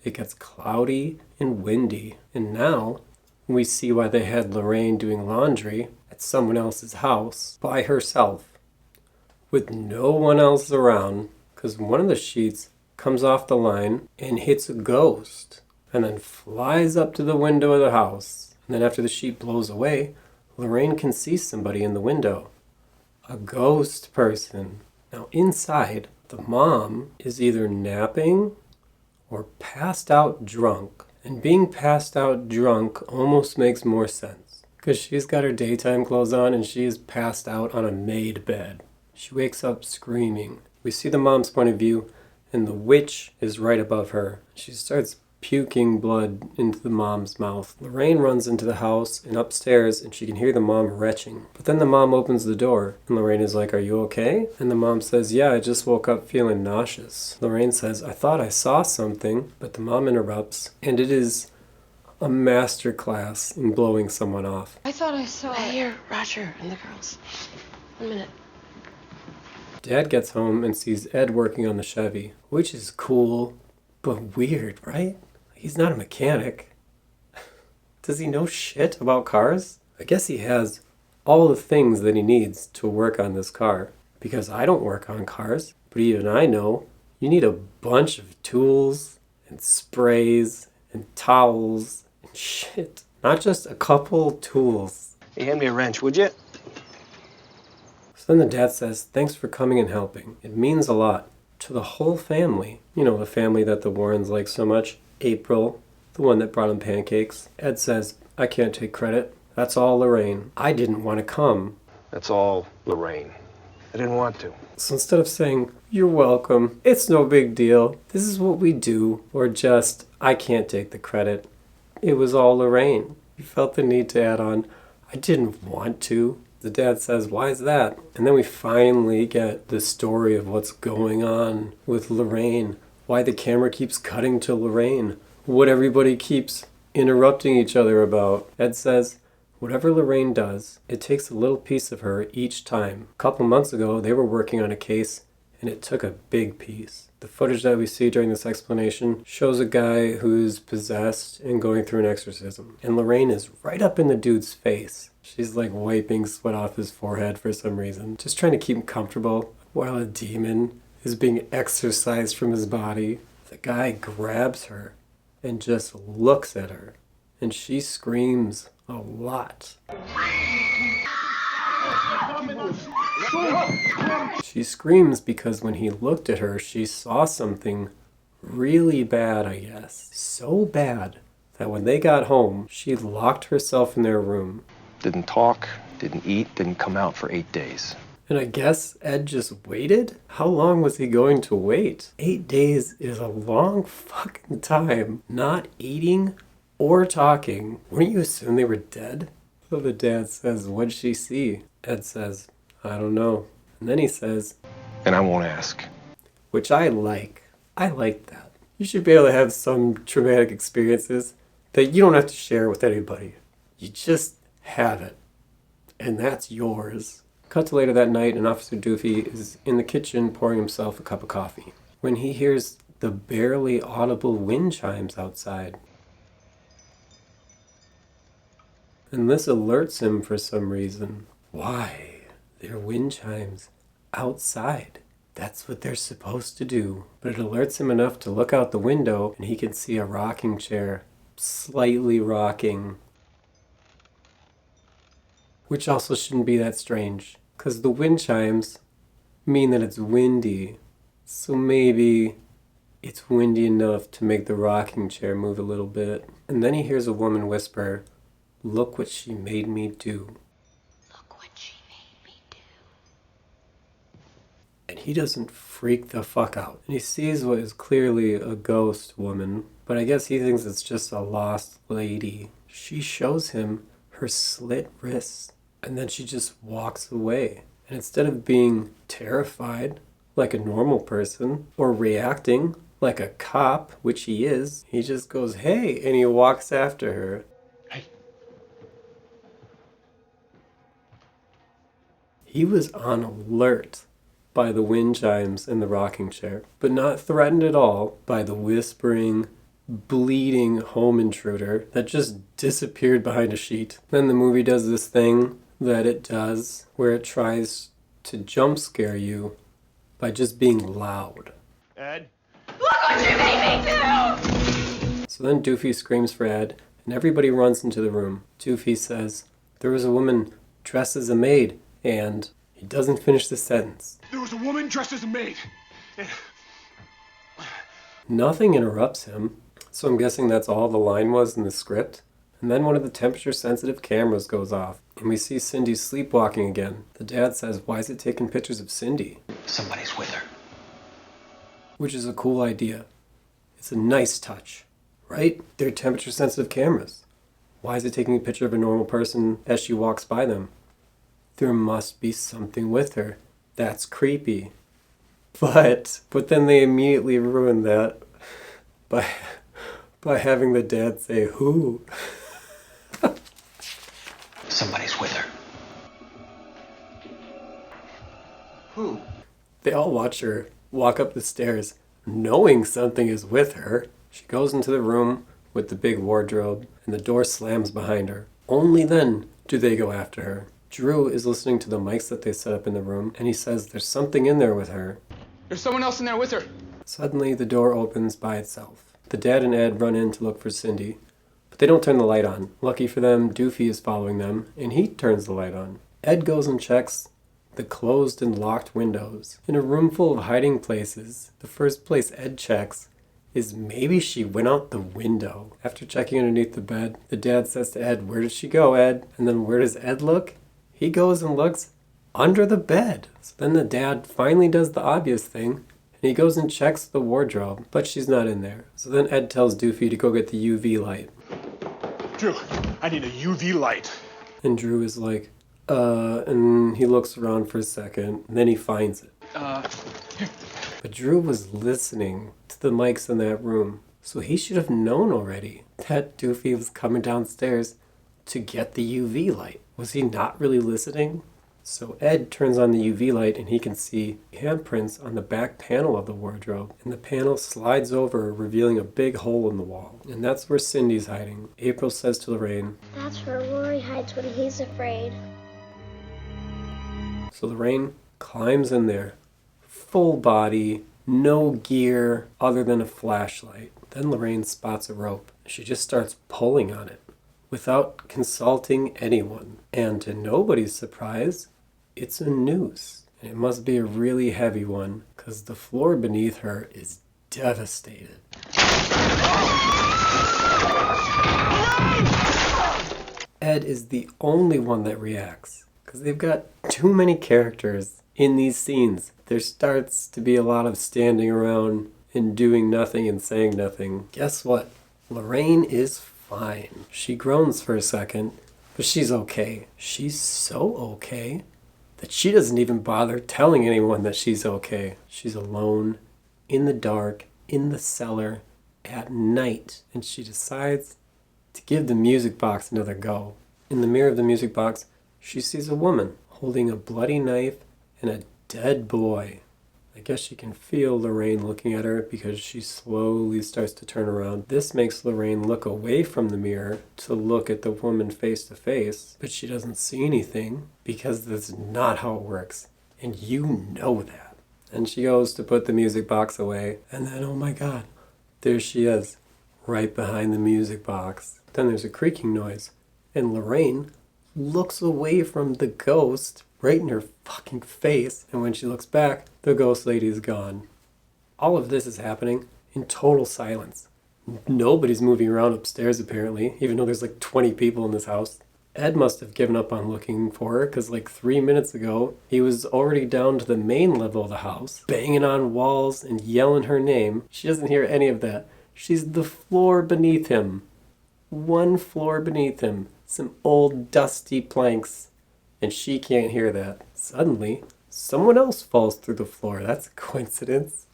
it gets cloudy and windy. And now we see why they had Lorraine doing laundry at someone else's house by herself with no one else around, because one of the sheets comes off the line and hits a ghost and then flies up to the window of the house. And then after the sheet blows away, Lorraine can see somebody in the window. A ghost person. Now inside, the mom is either napping or passed out drunk. And being passed out drunk almost makes more sense, because she's got her daytime clothes on and she is passed out on a made bed. She wakes up screaming. We see the mom's point of view, and the witch is right above her. She starts puking blood into the mom's mouth. Lorraine runs into the house and upstairs, and she can hear the mom retching. But then the mom opens the door, and Lorraine is like, "Are you okay?" And the mom says, "Yeah, I just woke up feeling nauseous." Lorraine says, "I thought I saw something," but the mom interrupts, and it is a master class in blowing someone off. I thought I saw... Here, Roger and the girls. 1 minute. Dad gets home and sees Ed working on the Chevy, which is cool, but weird, right? He's not a mechanic. Does he know shit about cars? I guess he has all the things that he needs to work on this car, because I don't work on cars, but even I know you need a bunch of tools and sprays and towels and shit. Not just a couple tools. Hey, hand me a wrench, would you? So then the dad says, "Thanks for coming and helping. It means a lot to the whole family." You know, the family that the Warrens like so much. April, the one that brought him pancakes. Ed says, "I can't take credit. That's all Lorraine. I didn't want to come." That's all Lorraine. I didn't want to. So instead of saying, "You're welcome, it's no big deal, this is what we do," or just, "I can't take the credit," it was all Lorraine. He felt the need to add on, "I didn't want to." The dad says, "Why is that?" And then we finally get the story of what's going on with Lorraine. Why the camera keeps cutting to Lorraine. What everybody keeps interrupting each other about. Ed says, whatever Lorraine does, it takes a little piece of her each time. A couple months ago, they were working on a case, and it took a big piece. The footage that we see during this explanation shows a guy who's possessed and going through an exorcism. And Lorraine is right up in the dude's face. She's like wiping sweat off his forehead for some reason, just trying to keep him comfortable while a demon is being exorcised from his body. The guy grabs her and just looks at her, and she screams a lot. She screams because when he looked at her, she saw something really bad, I guess. So bad that when they got home, she locked herself in their room. Didn't talk, didn't eat, didn't come out for 8 days. And I guess Ed just waited? How long was he going to wait? 8 days is a long fucking time. Not eating or talking. Wouldn't you assume they were dead? So the dad says, "What'd she see?" Ed says, "I don't know." And then he says, And I won't ask. which I like. I like that. You should be able to have some traumatic experiences that you don't have to share with anybody. You just have it. And that's yours. Cut to later that night, and Officer Doofy is in the kitchen pouring himself a cup of coffee when he hears the barely audible wind chimes outside. And this alerts him for some reason. Why? They're wind chimes outside. That's what they're supposed to do. But it alerts him enough to look out the window, and he can see a rocking chair slightly rocking. Which also shouldn't be that strange, because the wind chimes mean that it's windy. So maybe it's windy enough to make the rocking chair move a little bit. And then he hears a woman whisper, "Look what she made me do." Look what she made me do. And he doesn't freak the fuck out. And he sees what is clearly a ghost woman, but I guess he thinks it's just a lost lady. She shows him her slit wrists, and then she just walks away. And instead of being terrified like a normal person, or reacting like a cop, which he is, he just goes, "Hey," and he walks after her. Hey. He was on alert by the wind chimes and the rocking chair, but not threatened at all by the whispering bleeding home intruder that just disappeared behind a sheet. Then the movie does this thing that it does where it tries to jump scare you by just being loud. Ed? Look what you made me do! So then Doofy screams for Ed, and everybody runs into the room. Doofy says, "There was a woman dressed as a maid," and he doesn't finish the sentence. There was a woman dressed as a maid. Nothing interrupts him, so I'm guessing that's all the line was in the script. And then one of the temperature-sensitive cameras goes off, and we see Cindy sleepwalking again. The dad says, "Why is it taking pictures of Cindy?" Somebody's with her. Which is a cool idea. It's a nice touch, right? They're temperature-sensitive cameras. Why is it taking a picture of a normal person as she walks by them? There must be something with her. That's creepy. But then they immediately ruin that by having the dad say, "Who?" Somebody's with her. Who? They all watch her walk up the stairs, knowing something is with her. She goes into the room with the big wardrobe, and the door slams behind her. Only then do they go after her. Drew is listening to the mics that they set up in the room, and he says there's something in there with her. There's someone else in there with her. Suddenly, the door opens by itself. The dad and Ed run in to look for Cindy, but they don't turn the light on. Lucky for them, Doofy is following them, and he turns the light on. Ed goes and checks the closed and locked windows. In a room full of hiding places, the first place Ed checks is maybe she went out the window. After checking underneath the bed, the dad says to Ed, "Where did she go, Ed?" And then where does Ed look? He goes and looks under the bed. So then the dad finally does the obvious thing, and he goes and checks the wardrobe, but she's not in there. So then Ed tells Doofy to go get the UV light. Drew, I need a UV light. And Drew is like, and he looks around for a second, and then he finds it. Here. But Drew was listening to the mics in that room, so he should have known already that Doofy was coming downstairs to get the UV light. Was he not really listening? So Ed turns on the UV light and he can see handprints on the back panel of the wardrobe. And the panel slides over, revealing a big hole in the wall. And that's where Cindy's hiding. April says to Lorraine, "That's where Rory hides when he's afraid." So Lorraine climbs in there. Full body, no gear other than a flashlight. Then Lorraine spots a rope. She just starts pulling on it without consulting anyone. And to nobody's surprise, it's a noose. And it must be a really heavy one because the floor beneath her is devastated. Ed is the only one that reacts because they've got too many characters in these scenes. There starts to be a lot of standing around and doing nothing and saying nothing. Guess what? Lorraine is fine. She groans for a second, but she's okay. She's so okay that she doesn't even bother telling anyone that she's okay. She's alone, in the dark, in the cellar, at night, and she decides to give the music box another go. In the mirror of the music box, she sees a woman holding a bloody knife and a dead boy. I guess she can feel Lorraine looking at her because she slowly starts to turn around. This makes Lorraine look away from the mirror to look at the woman face to face, but she doesn't see anything because that's not how it works. And you know that. And she goes to put the music box away, and then, oh my God, there she is, right behind the music box. Then there's a creaking noise, and Lorraine looks away from the ghost right in her fucking face, and when she looks back, the ghost lady is gone. All of this is happening in total silence. Nobody's moving around upstairs apparently, even though there's like 20 people in this house. Ed must have given up on looking for her because like 3 minutes ago, he was already down to the main level of the house, banging on walls and yelling her name. She doesn't hear any of that. She's the floor beneath him. One floor beneath him. Some old dusty planks. And she can't hear that. Suddenly, someone else falls through the floor. That's a coincidence.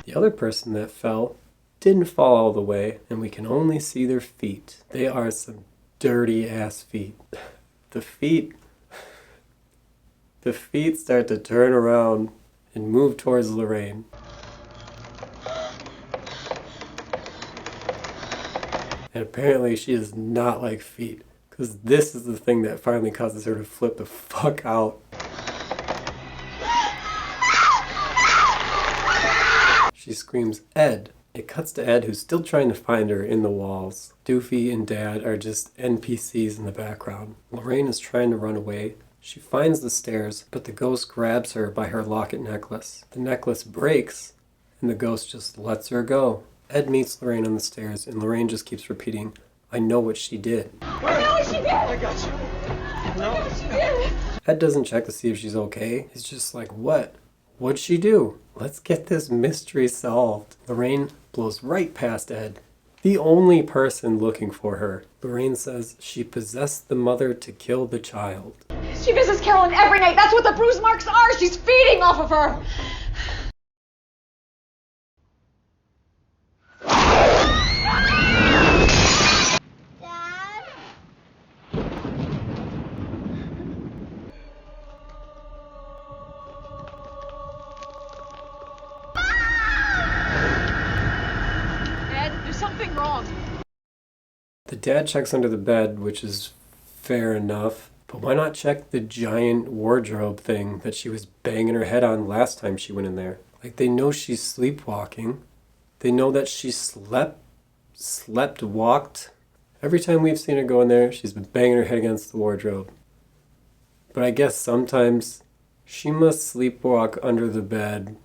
The other person that fell didn't fall all the way, and we can only see their feet. They are some dirty ass feet. The feet start to turn around and move towards Lorraine. And apparently she does not like feet, because this is the thing that finally causes her to flip the fuck out. She screams, "Ed!" It cuts to Ed, who's still trying to find her in the walls. Doofy and Dad are just NPCs in the background. Lorraine is trying to run away. She finds the stairs, but the ghost grabs her by her locket necklace. The necklace breaks, and the ghost just lets her go. Ed meets Lorraine on the stairs, and Lorraine just keeps repeating, "I know what she did." I know what she did! I got you. I know what she did! Ed doesn't check to see if she's okay. He's just like, what? What'd she do? Let's get this mystery solved. Lorraine blows right past Ed, the only person looking for her. Lorraine says she possessed the mother to kill the child. She visits Carolyn every night. That's what the bruise marks are. She's feeding off of her. Dad? Ed, there's something wrong. The dad checks under the bed, which is fair enough. But why not check the giant wardrobe thing that she was banging her head on last time she went in there? Like, they know she's sleepwalking. They know that she walked. Every time we've seen her go in there, she's been banging her head against the wardrobe. But I guess sometimes she must sleepwalk under the bed